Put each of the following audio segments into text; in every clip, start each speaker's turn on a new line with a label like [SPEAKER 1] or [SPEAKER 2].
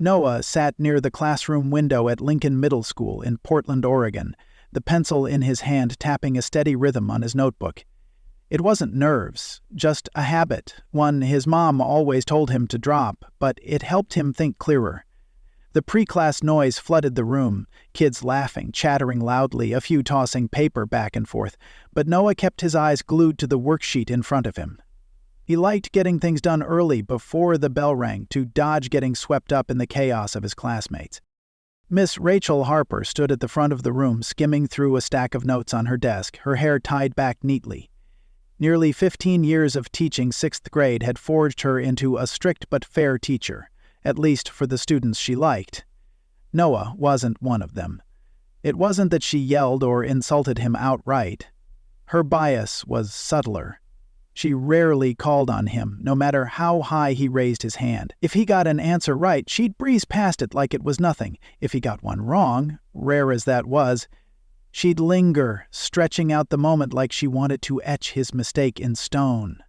[SPEAKER 1] Noah sat near the classroom window at Lincoln Middle School in Portland, Oregon, the pencil in his hand tapping a steady rhythm on his notebook. It wasn't nerves, just a habit, one his mom always told him to drop, but it helped him think clearer. The pre-class noise flooded the room, kids laughing, chattering loudly, a few tossing paper back and forth, but Noah kept his eyes glued to the worksheet in front of him. He liked getting things done early before the bell rang to dodge getting swept up in the chaos of his classmates. Miss Rachel Harper stood at the front of the room skimming through a stack of notes on her desk, her hair tied back neatly. Nearly 15 years of teaching 6th grade had forged her into a strict but fair teacher, at least for the students she liked. Noah wasn't one of them. It wasn't that she yelled or insulted him outright. Her bias was subtler. She rarely called on him, no matter how high he raised his hand. If he got an answer right, she'd breeze past it like it was nothing. If he got one wrong, rare as that was, she'd linger, stretching out the moment like she wanted to etch his mistake in stone.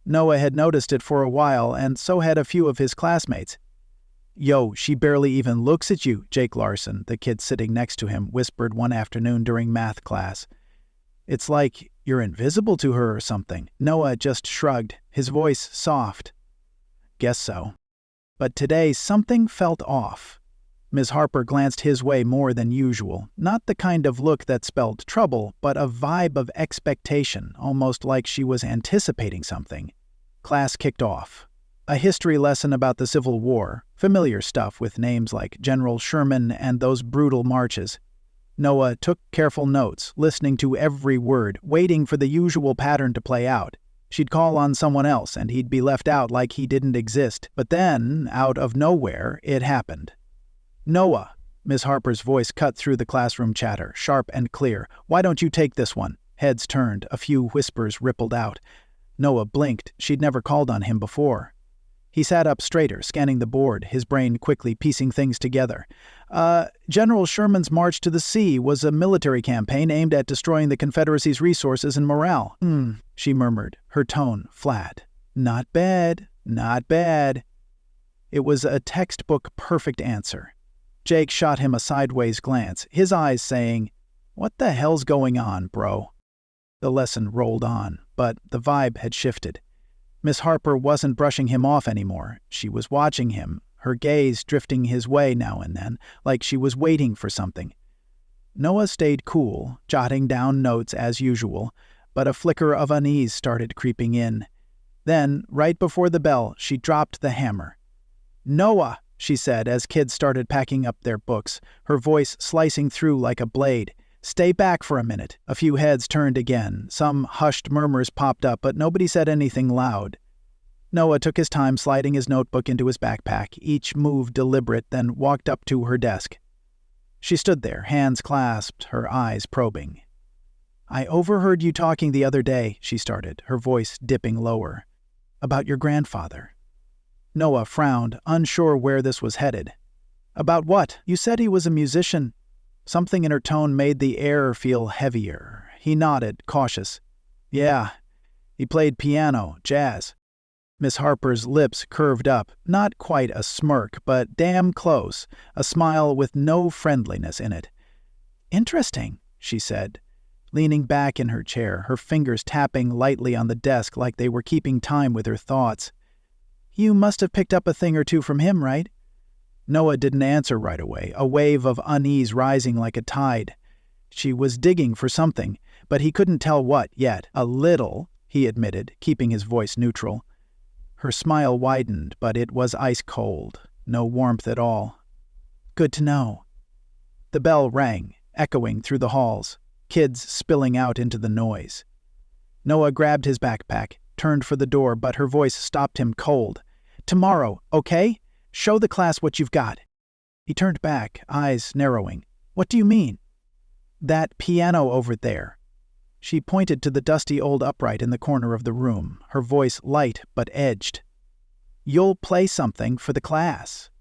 [SPEAKER 1] Noah had noticed it for a while, and so had a few of his classmates. "Yo, she barely even looks at you," Jake Larson, the kid sitting next to him, whispered one afternoon during math class. "It's like you're invisible to her or something." Noah just shrugged, his voice soft. "Guess so." But today something felt off. Ms. Harper glanced his way more than usual, not the kind of look that spelled trouble, but a vibe of expectation, almost like she was anticipating something. Class kicked off. A history lesson about the Civil War, familiar stuff with names like General Sherman and those brutal marches. Noah took careful notes, listening to every word, waiting for the usual pattern to play out. She'd call on someone else, and he'd be left out like he didn't exist. But then, out of nowhere, it happened. "Noah," Miss Harper's voice cut through the classroom chatter, sharp and clear. "Why don't you take this one?" Heads turned, a few whispers rippled out. Noah blinked. She'd never called on him before. He sat up straighter, scanning the board, his brain quickly piecing things together. General Sherman's March to the Sea was a military campaign aimed at destroying the Confederacy's resources and morale." She murmured, her tone flat. "Not bad, not bad." It was a textbook perfect answer. Jake shot him a sideways glance, his eyes saying, "What the hell's going on, bro?" The lesson rolled on, but the vibe had shifted. Miss Harper wasn't brushing him off anymore. She was watching him, her gaze drifting his way now and then, like she was waiting for something. Noah stayed cool, jotting down notes as usual, but a flicker of unease started creeping in. Then, right before the bell, she dropped the hammer. "Noah," she said as kids started packing up their books, her voice slicing through like a blade. "Stay back for a minute." A few heads turned again. Some hushed murmurs popped up, but nobody said anything loud. Noah took his time sliding his notebook into his backpack, each move deliberate, then walked up to her desk. She stood there, hands clasped, her eyes probing. "I overheard you talking the other day," she started, her voice dipping lower. "About your grandfather." Noah frowned, unsure where this was headed. "About what? You said he was a musician." Something in her tone made the air feel heavier. He nodded, cautious. "Yeah, he played piano, jazz." Miss Harper's lips curved up, not quite a smirk, but damn close, a smile with no friendliness in it. "Interesting," she said, leaning back in her chair, her fingers tapping lightly on the desk like they were keeping time with her thoughts. "You must have picked up a thing or two from him, right?" Noah didn't answer right away, a wave of unease rising like a tide. She was digging for something, but he couldn't tell what yet. "A little," he admitted, keeping his voice neutral. Her smile widened, but it was ice cold, no warmth at all. "Good to know." The bell rang, echoing through the halls, kids spilling out into the noise. Noah grabbed his backpack, turned for the door, but her voice stopped him cold. "Tomorrow, okay? Show the class what you've got." He turned back, eyes narrowing. "What do you mean?" "That piano over there." She pointed to the dusty old upright in the corner of the room, her voice light but edged. "You'll play something for the class."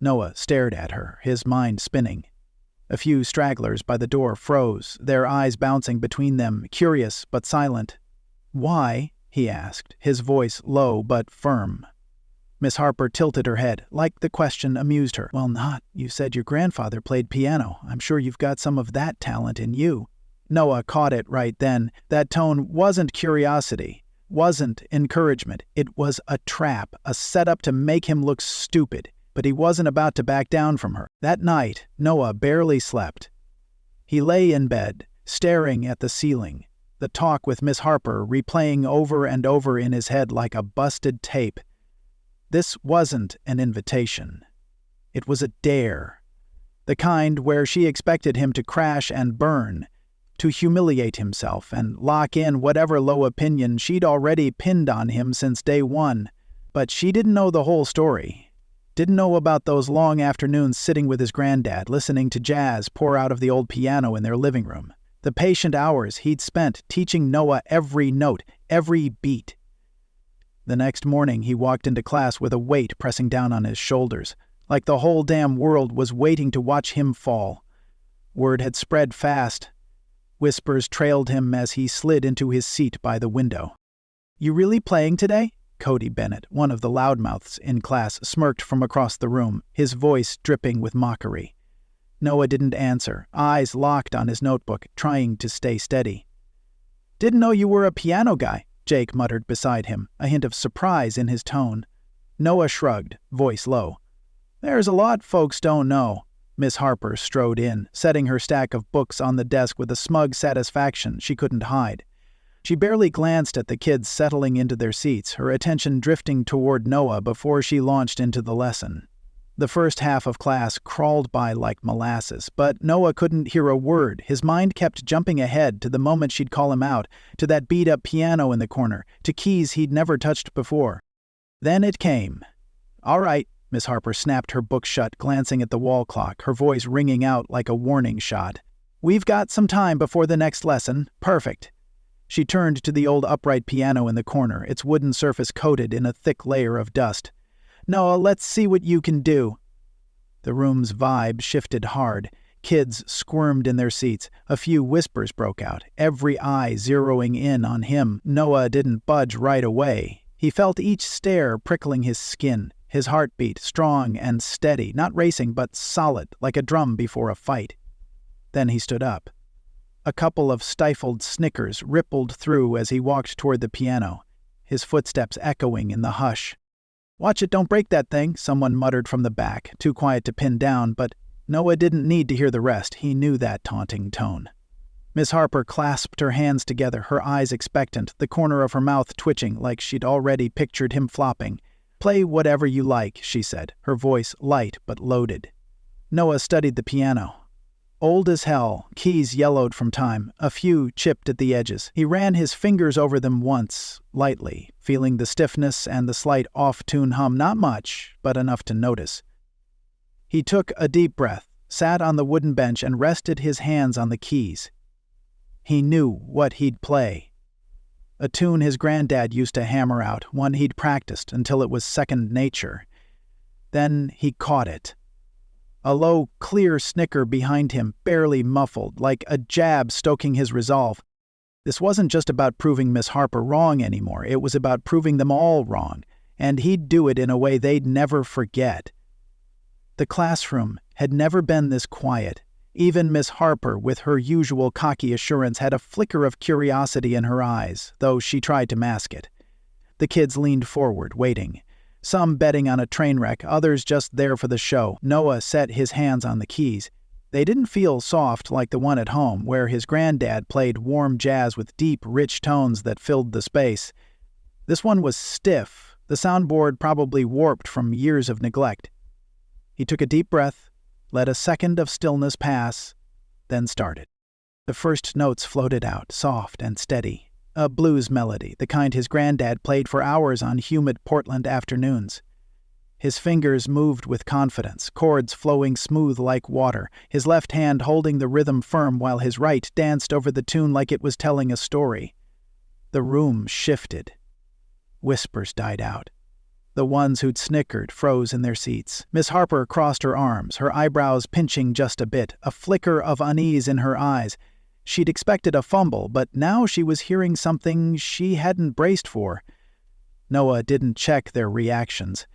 [SPEAKER 1] Noah stared at her, his mind spinning. A few stragglers by the door froze, their eyes bouncing between them, curious but silent. "Why?" he asked, his voice low but firm. Miss Harper tilted her head, like the question amused her. Well, not. You said your grandfather played piano. I'm sure you've got some of that talent in you. Noah caught it right then. That tone wasn't curiosity, wasn't encouragement. It was a trap, a setup to make him look stupid. But he wasn't about to back down from her. That night, Noah barely slept. He lay in bed, staring at the ceiling, the talk with Miss Harper replaying over and over in his head like a busted tape. This wasn't an invitation. It was a dare. The kind where she expected him to crash and burn, to humiliate himself and lock in whatever low opinion she'd already pinned on him since day one. But she didn't know the whole story. Didn't know about those long afternoons sitting with his granddad, listening to jazz pour out of the old piano in their living room. The patient hours he'd spent teaching Noah every note, every beat. The next morning he walked into class with a weight pressing down on his shoulders, like the whole damn world was waiting to watch him fall. Word had spread fast. Whispers trailed him as he slid into his seat by the window. You really playing today? Cody Bennett, one of the loudmouths in class, smirked from across the room, his voice dripping with mockery. Noah didn't answer, eyes locked on his notebook, trying to stay steady. Didn't know you were a piano guy, Jake muttered beside him, a hint of surprise in his tone. Noah shrugged, voice low. There's a lot folks don't know. Miss Harper strode in, setting her stack of books on the desk with a smug satisfaction she couldn't hide. She barely glanced at the kids settling into their seats, her attention drifting toward Noah before she launched into the lesson. The first half of class crawled by like molasses, but Noah couldn't hear a word. His mind kept jumping ahead to the moment she'd call him out, to that beat-up piano in the corner, to keys he'd never touched before. Then it came. All right, Miss Harper snapped her book shut, glancing at the wall clock, her voice ringing out like a warning shot. We've got some time before the next lesson. Perfect. She turned to the old upright piano in the corner, its wooden surface coated in a thick layer of dust. Noah, let's see what you can do. The room's vibe shifted hard. Kids squirmed in their seats. A few whispers broke out, every eye zeroing in on him. Noah didn't budge right away. He felt each stare prickling his skin, his heartbeat strong and steady, not racing but solid, like a drum before a fight. Then he stood up. A couple of stifled snickers rippled through as he walked toward the piano, his footsteps echoing in the hush. Watch it, don't break that thing, someone muttered from the back, too quiet to pin down, but Noah didn't need to hear the rest. He knew that taunting tone. Miss Harper clasped her hands together, her eyes expectant, the corner of her mouth twitching like she'd already pictured him flopping. Play whatever you like, she said, her voice light but loaded. Noah studied the piano. Old as hell, keys yellowed from time, a few chipped at the edges. He ran his fingers over them once, lightly, feeling the stiffness and the slight off-tune hum, not much, but enough to notice. He took a deep breath, sat on the wooden bench and rested his hands on the keys. He knew what he'd play. A tune his granddad used to hammer out, one he'd practiced until it was second nature. Then he caught it. A low, clear snicker behind him, barely muffled, like a jab stoking his resolve. This wasn't just about proving Miss Harper wrong anymore, it was about proving them all wrong, and he'd do it in a way they'd never forget. The classroom had never been this quiet. Even Miss Harper, with her usual cocky assurance, had a flicker of curiosity in her eyes, though she tried to mask it. The kids leaned forward, waiting. Some betting on a train wreck, others just there for the show. Noah set his hands on the keys. They didn't feel soft like the one at home, where his granddad played warm jazz with deep, rich tones that filled the space. This one was stiff, the soundboard probably warped from years of neglect. He took a deep breath, let a second of stillness pass, then started. The first notes floated out, soft and steady. A blues melody, the kind his granddad played for hours on humid Portland afternoons. His fingers moved with confidence, chords flowing smooth like water, his left hand holding the rhythm firm while his right danced over the tune like it was telling a story. The room shifted. Whispers died out. The ones who'd snickered froze in their seats. Miss Harper crossed her arms, her eyebrows pinching just a bit, a flicker of unease in her eyes. She'd expected a fumble, but now she was hearing something she hadn't braced for. Noah didn't check their reactions.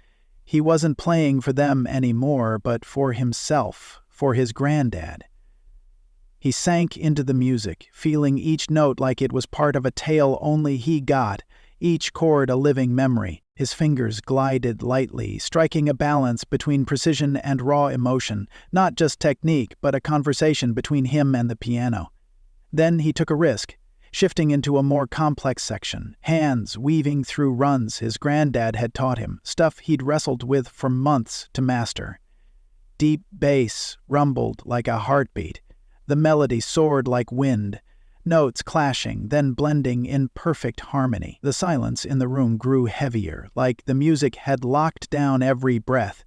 [SPEAKER 1] He wasn't playing for them anymore, but for himself, for his granddad. He sank into the music, feeling each note like it was part of a tale only he got, each chord a living memory. His fingers glided lightly, striking a balance between precision and raw emotion, not just technique, but a conversation between him and the piano. Then he took a risk, shifting into a more complex section, hands weaving through runs his granddad had taught him, stuff he'd wrestled with for months to master. Deep bass rumbled like a heartbeat. The melody soared like wind, notes clashing, then blending in perfect harmony. The silence in the room grew heavier, like the music had locked down every breath.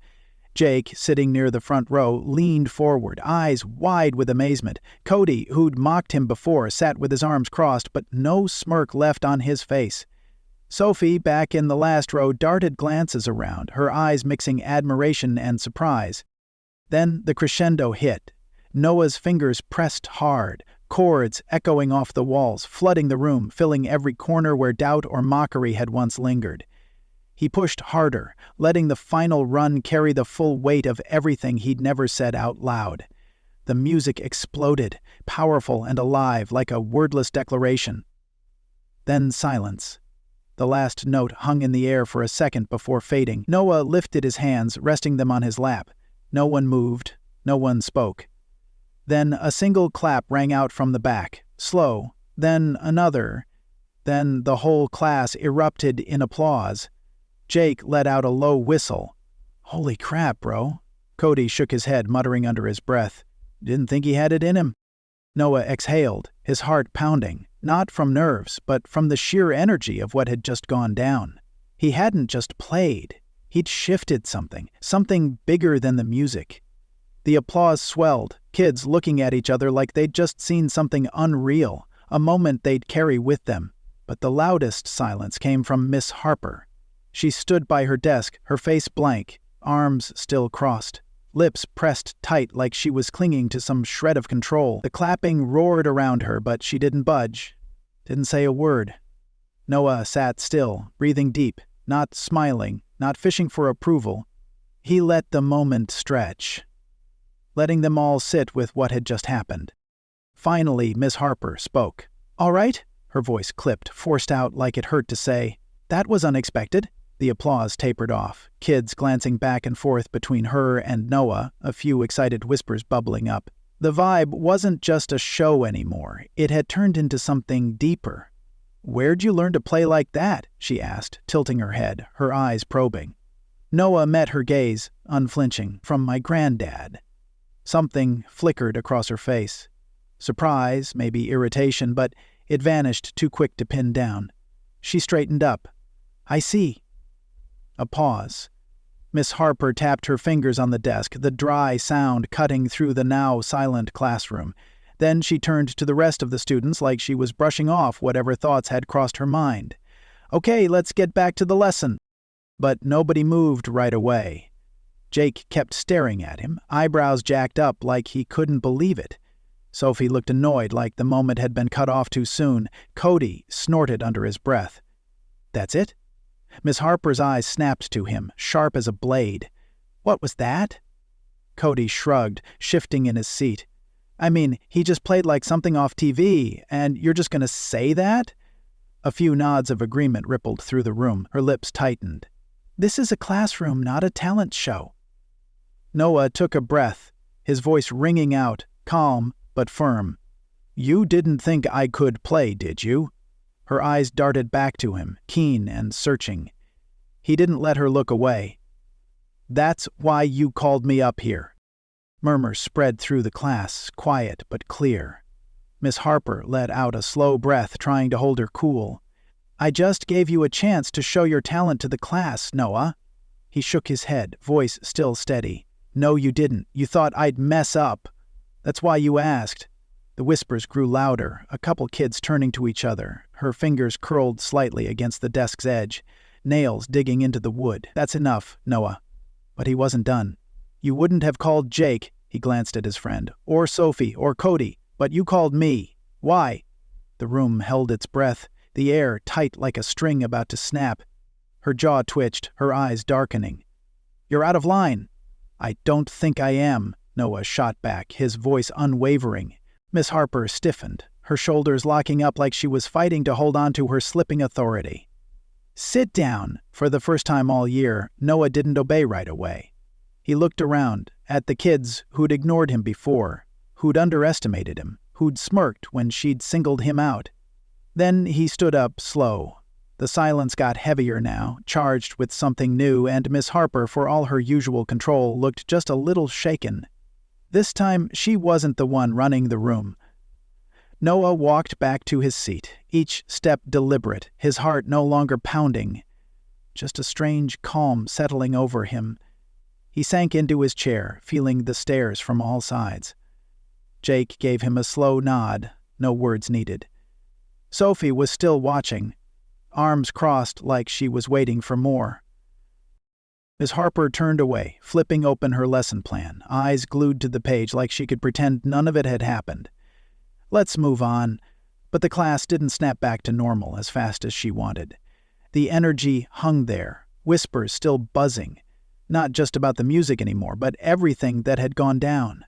[SPEAKER 1] Jake, sitting near the front row, leaned forward, eyes wide with amazement. Cody, who'd mocked him before, sat with his arms crossed, but no smirk left on his face. Sophie, back in the last row, darted glances around, her eyes mixing admiration and surprise. Then the crescendo hit. Noah's fingers pressed hard, chords echoing off the walls, flooding the room, filling every corner where doubt or mockery had once lingered. He pushed harder, letting the final run carry the full weight of everything he'd never said out loud. The music exploded, powerful and alive, like a wordless declaration. Then silence. The last note hung in the air for a second before fading. Noah lifted his hands, resting them on his lap. No one moved. No one spoke. Then a single clap rang out from the back, slow, then another. Then the whole class erupted in applause. Jake let out a low whistle. "Holy crap, bro." Cody shook his head, muttering under his breath. Didn't think he had it in him. Noah exhaled, his heart pounding, not from nerves, but from the sheer energy of what had just gone down. He hadn't just played. He'd shifted something bigger than the music. The applause swelled, kids looking at each other like they'd just seen something unreal, a moment they'd carry with them. But the loudest silence came from Miss Harper. She stood by her desk, her face blank, arms still crossed, lips pressed tight like she was clinging to some shred of control. The clapping roared around her, but she didn't budge, didn't say a word. Noah sat still, breathing deep, not smiling, not fishing for approval. He let the moment stretch, letting them all sit with what had just happened. Finally, Miss Harper spoke. "All right?" Her voice clipped, forced out like it hurt to say. "That was unexpected." The applause tapered off, kids glancing back and forth between her and Noah, a few excited whispers bubbling up. The vibe wasn't just a show anymore. It had turned into something deeper. "Where'd you learn to play like that?" she asked, tilting her head, her eyes probing. Noah met her gaze, unflinching. "From my granddad." Something flickered across her face. Surprise, maybe irritation, but it vanished too quick to pin down. She straightened up. "I see." A pause. Miss Harper tapped her fingers on the desk, the dry sound cutting through the now silent classroom. Then she turned to the rest of the students like she was brushing off whatever thoughts had crossed her mind. "Okay, let's get back to the lesson." But nobody moved right away. Jake kept staring at him, eyebrows jacked up like he couldn't believe it. Sophie looked annoyed like the moment had been cut off too soon. Cody snorted under his breath. "That's it?" Miss Harper's eyes snapped to him, sharp as a blade. "What was that?" Cody shrugged, shifting in his seat. "I mean, he just played like something off TV, and you're just gonna say that?" A few nods of agreement rippled through the room. Her lips tightened. "This is a classroom, not a talent show." Noah took a breath, his voice ringing out, calm but firm. "You didn't think I could play, did you?" Her eyes darted back to him, keen and searching. He didn't let her look away. "That's why you called me up here." Murmurs spread through the class, quiet but clear. Miss Harper let out a slow breath, trying to hold her cool. "I just gave you a chance to show your talent to the class, Noah." He shook his head, voice still steady. "No, you didn't. You thought I'd mess up. That's why you asked." The whispers grew louder, a couple kids turning to each other, her fingers curled slightly against the desk's edge, nails digging into the wood. "That's enough, Noah." But he wasn't done. "You wouldn't have called Jake," he glanced at his friend, "or Sophie, or Cody, but you called me. Why?" The room held its breath, the air tight like a string about to snap. Her jaw twitched, her eyes darkening. You're out of line." "I don't think I am," Noah shot back, his voice unwavering. Miss Harper stiffened, her shoulders locking up like she was fighting to hold on to her slipping authority. "Sit down." For the first time all year, Noah didn't obey right away. He looked around, at the kids who'd ignored him before, who'd underestimated him, who'd smirked when she'd singled him out. Then he stood up slow. The silence got heavier now, charged with something new, and Miss Harper, for all her usual control, looked just a little shaken. This time, she wasn't the one running the room. Noah walked back to his seat, each step deliberate, his heart no longer pounding. Just a strange calm settling over him. He sank into his chair, feeling the stares from all sides. Jake gave him a slow nod, no words needed. Sophie was still watching, arms crossed like she was waiting for more. Miss Harper turned away, flipping open her lesson plan, eyes glued to the page like she could pretend none of it had happened. "Let's move on." But the class didn't snap back to normal as fast as she wanted. The energy hung there, whispers still buzzing, not just about the music anymore, but everything that had gone down.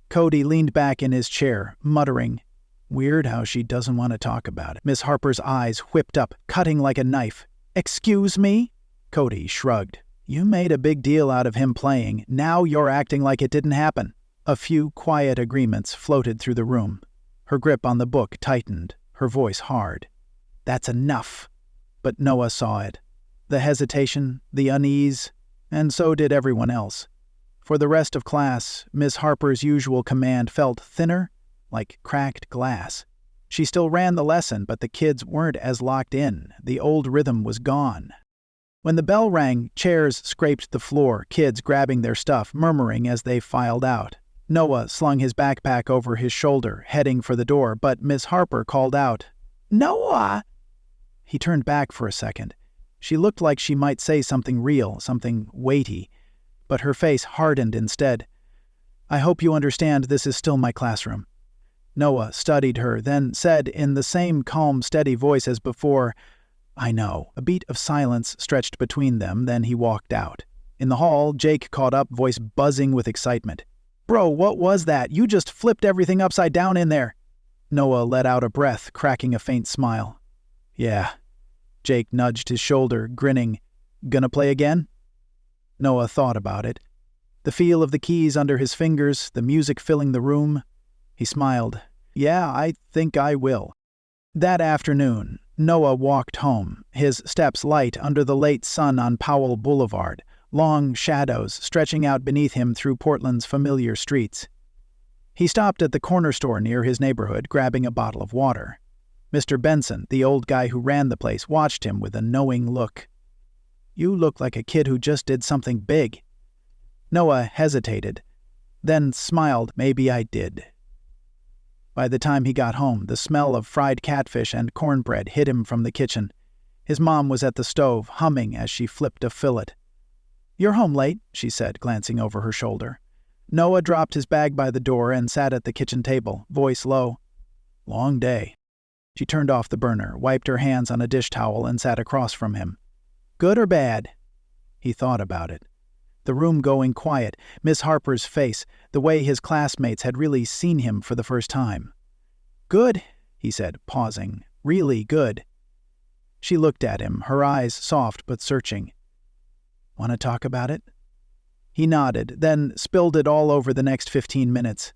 [SPEAKER 1] Cody leaned back in his chair, muttering, "Weird how she doesn't want to talk about it." Miss Harper's eyes whipped up, cutting like a knife. "Excuse me?" Cody shrugged. "You made a big deal out of him playing. Now you're acting like it didn't happen." A few quiet agreements floated through the room. Her grip on the book tightened, her voice hard. "That's enough." But Noah saw it. The hesitation, the unease, and so did everyone else. For the rest of class, Miss Harper's usual command felt thinner, like cracked glass. She still ran the lesson, but the kids weren't as locked in. The old rhythm was gone. When the bell rang, chairs scraped the floor, kids grabbing their stuff, murmuring as they filed out. Noah slung his backpack over his shoulder, heading for the door, but Miss Harper called out, "Noah!" He turned back for a second. She looked like she might say something real, something weighty, but her face hardened instead. "I hope you understand this is still my classroom." Noah studied her, then said in the same calm, steady voice as before, "I know." A beat of silence stretched between them, then he walked out. In the hall, Jake caught up, voice buzzing with excitement. "Bro, what was that? You just flipped everything upside down in there." Noah let out a breath, cracking a faint smile. "Yeah." Jake nudged his shoulder, grinning. "Gonna play again?" Noah thought about it. The feel of the keys under his fingers, the music filling the room. He smiled. "Yeah, I think I will." That afternoon, Noah walked home, his steps light under the late sun on Powell Boulevard, long shadows stretching out beneath him through Portland's familiar streets. He stopped at the corner store near his neighborhood, grabbing a bottle of water. Mr. Benson, the old guy who ran the place, watched him with a knowing look. "You look like a kid who just did something big." Noah hesitated, then smiled. "Maybe I did." By the time he got home, the smell of fried catfish and cornbread hit him from the kitchen. His mom was at the stove, humming as she flipped a fillet. "You're home late," she said, glancing over her shoulder. Noah dropped his bag by the door and sat at the kitchen table, voice low. "Long day." She turned off the burner, wiped her hands on a dish towel, and sat across from him. "Good or bad?" He thought about it. The room going quiet, Miss Harper's face, the way his classmates had really seen him for the first time. "Good," he said, pausing. "Really good." She looked at him, her eyes soft but searching. "Want to talk about it?" He nodded, then spilled it all over the next 15 minutes.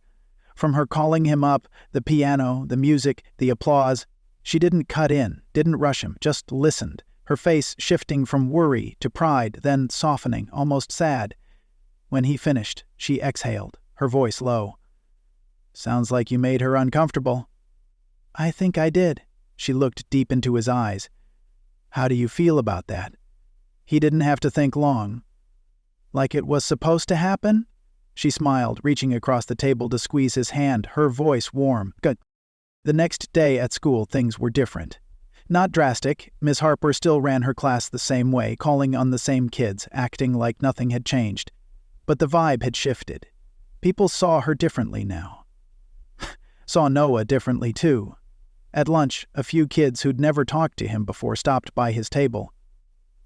[SPEAKER 1] From her calling him up, the piano, the music, the applause, she didn't cut in, didn't rush him, just listened, her face shifting from worry to pride, then softening, almost sad. When he finished, she exhaled, her voice low. "Sounds like you made her uncomfortable." "I think I did." She looked deep into his eyes. "How do you feel about that?" He didn't have to think long. "Like it was supposed to happen?" She smiled, reaching across the table to squeeze his hand, her voice warm. "Good." The next day at school, things were different. Not drastic. Miss Harper still ran her class the same way, calling on the same kids, acting like nothing had changed. But the vibe had shifted. People saw her differently now. Saw Noah differently, too. At lunch, a few kids who'd never talked to him before stopped by his table.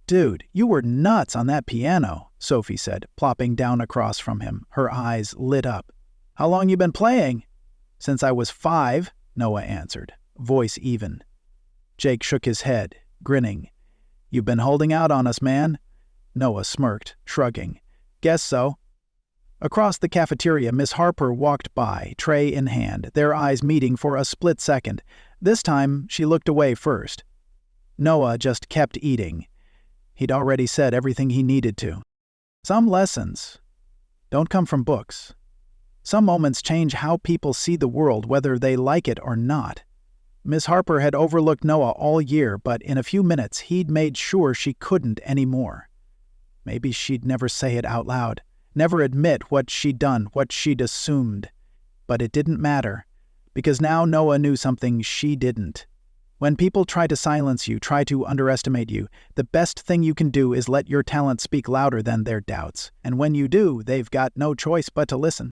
[SPEAKER 1] Dude, you were nuts on that piano, Sophie said, plopping down across from him, her eyes lit up. How long you been playing? Since I was 5, Noah answered, voice even. Jake shook his head, grinning. You've been holding out on us, man. Noah smirked, shrugging. Guess so. Across the cafeteria, Miss Harper walked by, tray in hand, their eyes meeting for a split second. This time, she looked away first. Noah just kept eating. He'd already said everything he needed to. Some lessons don't come from books. Some moments change how people see the world, whether they like it or not. Miss Harper had overlooked Noah all year, but in a few minutes he'd made sure she couldn't anymore. Maybe she'd never say it out loud, never admit what she'd done, what she'd assumed. But it didn't matter, because now Noah knew something she didn't. When people try to silence you, try to underestimate you, the best thing you can do is let your talent speak louder than their doubts. And when you do, they've got no choice but to listen.